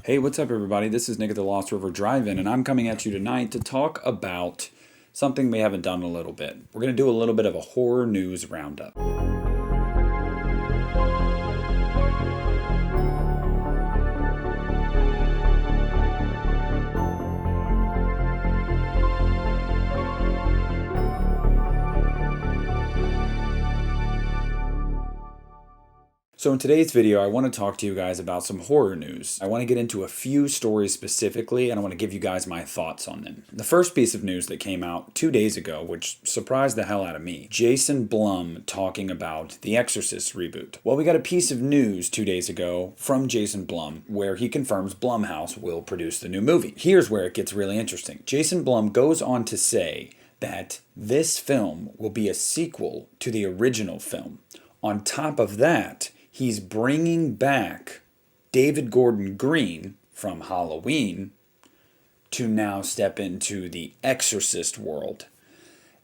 Hey, what's up, everybody? This is Nick at the Lost River Drive-In, and I'm coming at you tonight to talk about something we haven't done in a little bit. We're going to do a little bit of a horror news roundup. So in today's video, I want to talk to you guys about some horror news. I want to get into a few stories specifically, and I want to give you guys my thoughts on them. The first piece of news that came out 2 days ago, which surprised the hell out of me, Jason Blum talking about the Exorcist reboot. Well, we got a piece of news 2 days ago from Jason Blum where he confirms Blumhouse will produce the new movie. Here's where it gets really interesting. Jason Blum goes on to say that this film will be a sequel to the original film. On top of that, he's bringing back David Gordon Green from Halloween to now step into the Exorcist world.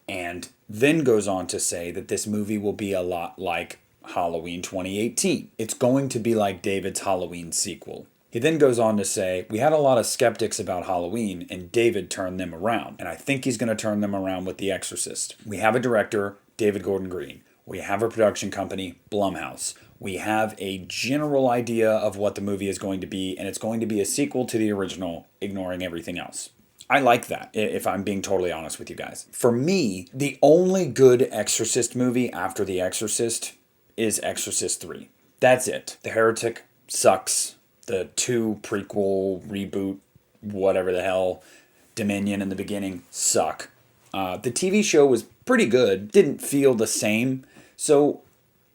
And then goes on to say that this movie will be a lot like Halloween 2018. It's going to be like David's Halloween sequel. He then goes on to say, we had a lot of skeptics about Halloween, and David turned them around. And I think he's going to turn them around with The Exorcist. We have a director, David Gordon Green. We have a production company, Blumhouse. We have a general idea of what the movie is going to be, and it's going to be a sequel to the original, ignoring everything else. I like that, if I'm being totally honest with you guys. For me, the only good Exorcist movie after The Exorcist is Exorcist 3. That's it. The Heretic sucks. The 2 prequel, reboot, whatever the hell, Dominion in the beginning suck. The TV show was pretty good, didn't feel the same, so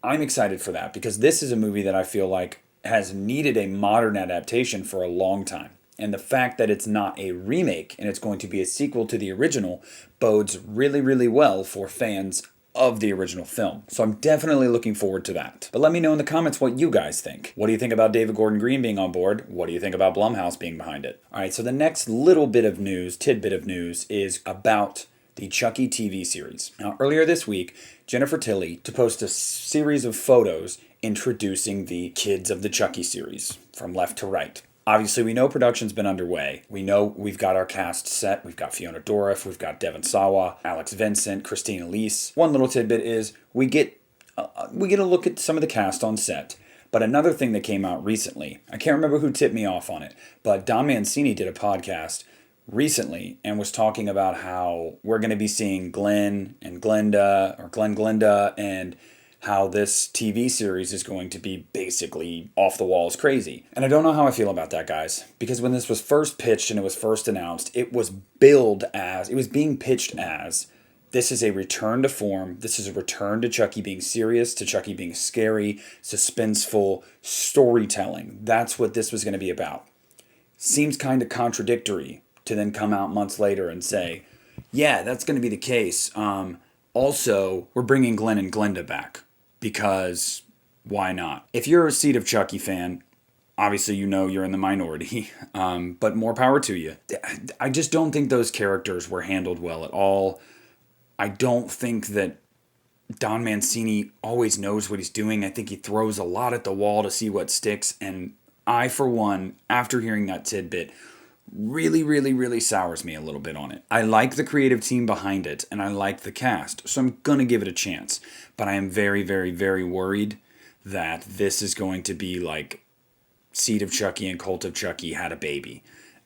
I'm excited for that because this is a movie that I feel like has needed a modern adaptation for a long time. And the fact that it's not a remake and it's going to be a sequel to the original bodes really, really well for fans of the original film. So I'm definitely looking forward to that. But let me know in the comments what you guys think. What do you think about David Gordon Green being on board? What do you think about Blumhouse being behind it? All right, so the next little bit of news, tidbit of news, is about the Chucky TV series. Now, earlier this week, Jennifer Tilly to post a series of photos introducing the kids of the Chucky series from left to right. Obviously, we know production's been underway. We know we've got our cast set. We've got Fiona Dourif, we've got Devon Sawa, Alex Vincent, Christine Elise. One little tidbit is we get a look at some of the cast on set. But another thing that came out recently, I can't remember who tipped me off on it, but Don Mancini did a podcast recently and was talking about how we're going to be seeing Glenn Glenda, and how this TV series is going to be basically off the walls crazy. And I don't know how I feel about that, guys, because when this was first pitched and it was first announced, it was being pitched as this is a return to form. This is a return to Chucky being serious, to Chucky being scary, suspenseful storytelling. That's what this was going to be about. Seems kind of contradictory to then come out months later and say, yeah, that's going to be the case. Also, we're bringing Glenn and Glenda back because why not? If you're a Seed of Chucky fan, obviously you know you're in the minority, but more power to you. I just don't think those characters were handled well at all. I don't think that Don Mancini always knows what he's doing. I think he throws a lot at the wall to see what sticks, and I, for one, after hearing that tidbit, really, really, really sours me a little bit on it. I like the creative team behind it, and I like the cast, so I'm going to give it a chance. But I am very, very, very worried that this is going to be like Seed of Chucky and Cult of Chucky had a baby.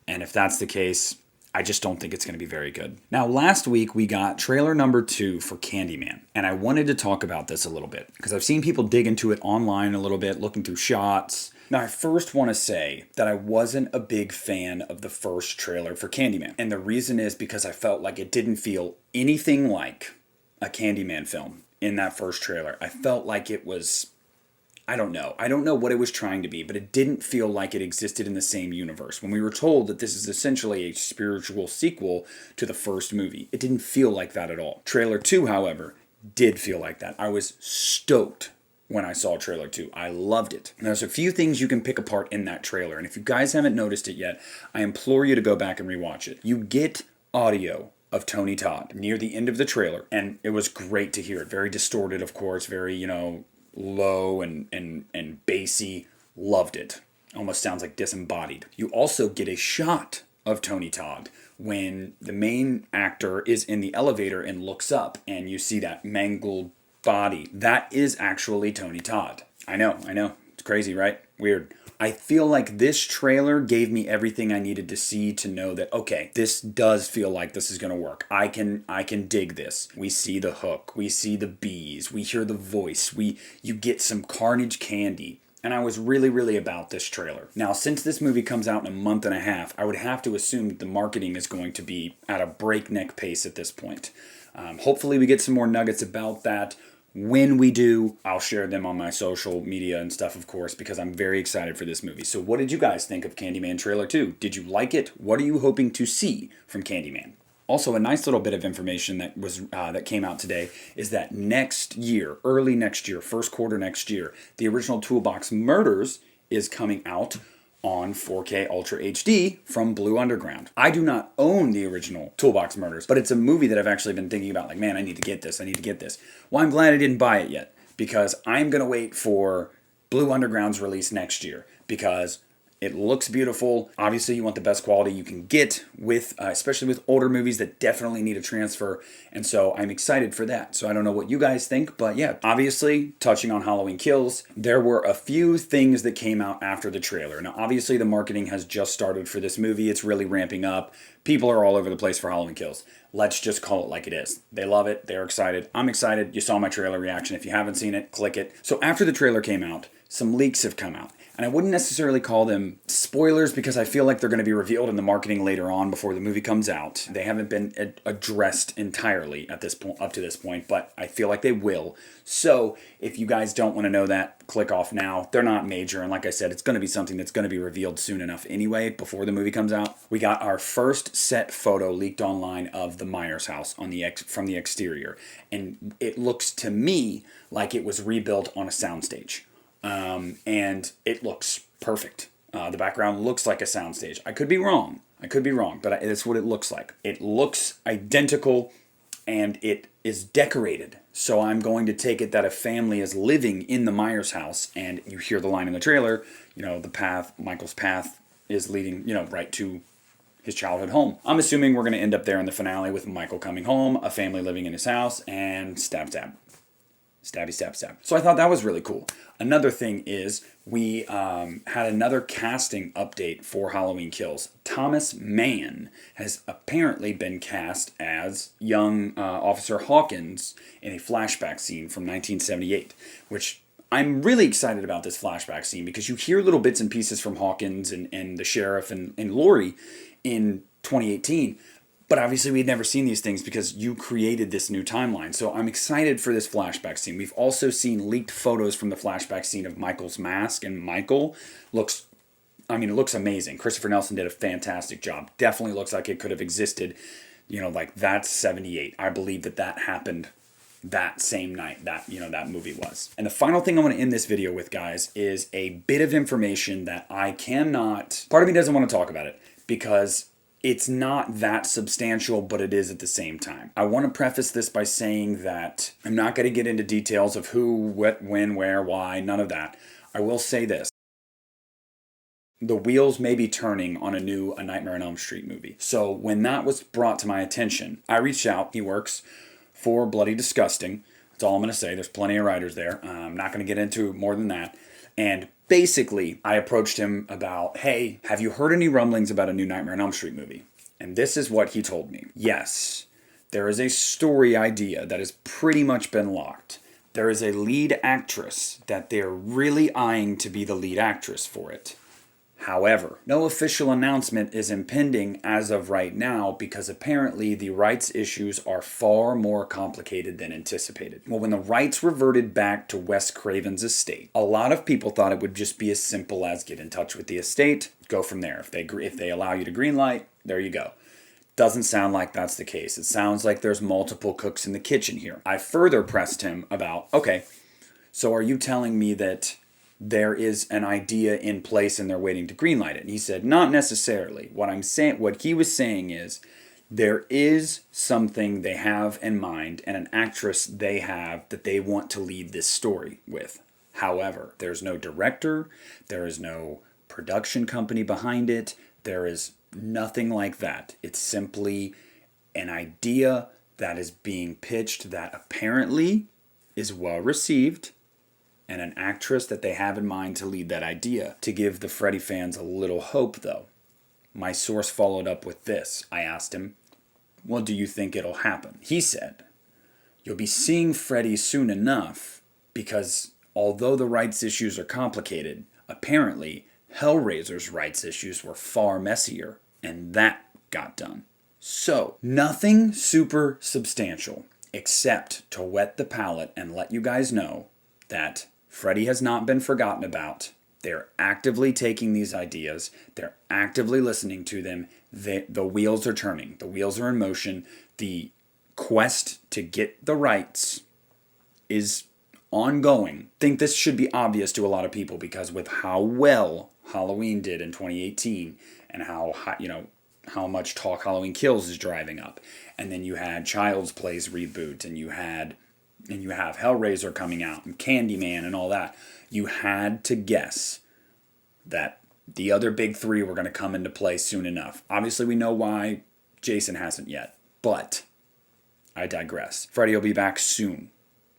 And if that's the case, I just don't think it's going to be very good. Now, last week we got trailer number 2 for Candyman, and I wanted to talk about this a little bit because I've seen people dig into it online a little bit, looking through shots. Now, I first want to say that I wasn't a big fan of the first trailer for Candyman, and the reason is because I felt like it didn't feel anything like a Candyman film in that first trailer. I felt like it was, I don't know what it was trying to be, but it didn't feel like it existed in the same universe. When we were told that this is essentially a spiritual sequel to the first movie, it didn't feel like that at all. Trailer 2, however, did feel like that. I was stoked when I saw trailer 2. I loved it. And there's a few things you can pick apart in that trailer, and if you guys haven't noticed it yet, I implore you to go back and rewatch it. You get audio of Tony Todd near the end of the trailer, and it was great to hear it. Very distorted, of course, very, low and bassy. Loved it. Almost sounds like disembodied. You also get a shot of Tony Todd when the main actor is in the elevator and looks up, and you see that mangled body. That is actually Tony Todd. I know. It's crazy, right? Weird. I feel like this trailer gave me everything I needed to see to know that, okay, this does feel like this is going to work. I can dig this. We see the hook. We see the bees. We hear the voice. You get some carnage candy. And I was really, really about this trailer. Now, since this movie comes out in a month and a half, I would have to assume that the marketing is going to be at a breakneck pace at this point. Hopefully we get some more nuggets about that. When we do, I'll share them on my social media and stuff, of course, because I'm very excited for this movie. So what did you guys think of Candyman Trailer 2? Did you like it? What are you hoping to see from Candyman? Also, a nice little bit of information that came out today is that next year, early next year, first quarter next year, the original Toolbox Murders is coming out on 4K Ultra HD from Blue Underground. I do not own the original Toolbox Murders, but it's a movie that I've actually been thinking about, like, man, I need to get this. Well, I'm glad I didn't buy it yet, because I'm going to wait for Blue Underground's release next year, because it looks beautiful. Obviously, you want the best quality you can get with, especially with older movies that definitely need a transfer. And so I'm excited for that. So I don't know what you guys think, but yeah, obviously, touching on Halloween Kills, there were a few things that came out after the trailer. Now, obviously, the marketing has just started for this movie. It's really ramping up. People are all over the place for Halloween Kills. Let's just call it like it is. They love it. They're excited. I'm excited. You saw my trailer reaction. If you haven't seen it, click it. So after the trailer came out, some leaks have come out. And I wouldn't necessarily call them spoilers, because I feel like they're going to be revealed in the marketing later on before the movie comes out. They haven't been addressed entirely at this point, up to this point, but I feel like they will. So if you guys don't want to know that, click off now. They're not major, and like I said, it's going to be something that's going to be revealed soon enough anyway, before the movie comes out. We got our first set photo leaked online of the Myers house on from the exterior, and it looks to me like it was rebuilt on a soundstage. And it looks perfect. The background looks like a soundstage. I could be wrong, but that's what it looks like. It looks identical, and it is decorated. So I'm going to take it that a family is living in the Myers house, and you hear the line in the trailer, Michael's path is leading, right to his childhood home. I'm assuming we're going to end up there in the finale with Michael coming home, a family living in his house, and stab. Stabby, stab, stab. So I thought that was really cool. Another thing is we had another casting update for Halloween Kills. Thomas Mann has apparently been cast as young Officer Hawkins in a flashback scene from 1978, which I'm really excited about this flashback scene, because you hear little bits and pieces from Hawkins and the sheriff and Laurie in 2018. But obviously, we'd never seen these things because you created this new timeline. So I'm excited for this flashback scene. We've also seen leaked photos from the flashback scene of Michael's mask, and Michael it looks amazing. Christopher Nelson did a fantastic job. Definitely looks like it could have existed, like that's 78. I believe that happened that same night that movie was. And the final thing I want to end this video with, guys, is a bit of information that part of me doesn't want to talk about it, because it's not that substantial, but it is at the same time. I want to preface this by saying that I'm not going to get into details of who, what, when, where, why, none of that. I will say this. The wheels may be turning on a Nightmare on Elm Street movie. So when that was brought to my attention, I reached out. He works for Bloody Disgusting. That's all I'm going to say. There's plenty of writers there. I'm not going to get into more than that. And basically, I approached him about, hey, have you heard any rumblings about a new Nightmare on Elm Street movie? And this is what he told me. Yes, there is a story idea that has pretty much been locked. There is a lead actress that they're really eyeing to be the lead actress for it. However, no official announcement is impending as of right now, because apparently the rights issues are far more complicated than anticipated. Well, when the rights reverted back to Wes Craven's estate, a lot of people thought it would just be as simple as get in touch with the estate, go from there. If they allow you to greenlight, there you go. Doesn't sound like that's the case. It sounds like there's multiple cooks in the kitchen here. I further pressed him about, okay, so are you telling me that there is an idea in place and they're waiting to greenlight it? And he said, not necessarily. What he was saying is, there is something they have in mind and an actress they have that they want to lead this story with. However, there's no director, there is no production company behind it. There is nothing like that. It's simply an idea that is being pitched that apparently is well received, and an actress that they have in mind to lead that idea. To give the Freddy fans a little hope, though, my source followed up with this. I asked him, well, do you think it'll happen? He said, you'll be seeing Freddy soon enough, because although the rights issues are complicated, apparently Hellraiser's rights issues were far messier, and that got done. So, nothing super substantial, except to whet the palate and let you guys know that Freddy has not been forgotten about. They're actively taking these ideas. They're actively listening to them. The wheels are turning. The wheels are in motion. The quest to get the rights is ongoing. I think this should be obvious to a lot of people, because with how well Halloween did in 2018 and how much talk Halloween Kills is driving up, and then you had Child's Play's reboot, and you have Hellraiser coming out, and Candyman, and all that. You had to guess that the other big three were going to come into play soon enough. Obviously, we know why Jason hasn't yet, but I digress. Freddy will be back soon.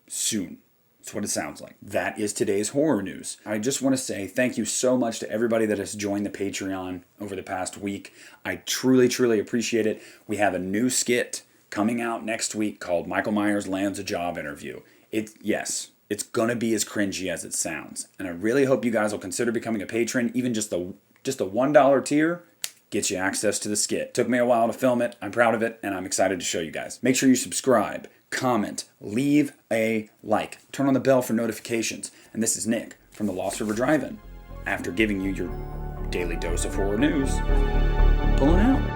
Soon. That's what it sounds like. That is today's horror news. I just want to say thank you so much to everybody that has joined the Patreon over the past week. I truly, truly appreciate it. We have a new skit coming out next week called Michael Myers Lands a Job Interview. It's going to be as cringy as it sounds. And I really hope you guys will consider becoming a patron. Even just the $1 tier gets you access to the skit. Took me a while to film it. I'm proud of it, and I'm excited to show you guys. Make sure you subscribe, comment, leave a like, turn on the bell for notifications. And this is Nick from the Lost River Drive-In. After giving you your daily dose of horror news, pulling out.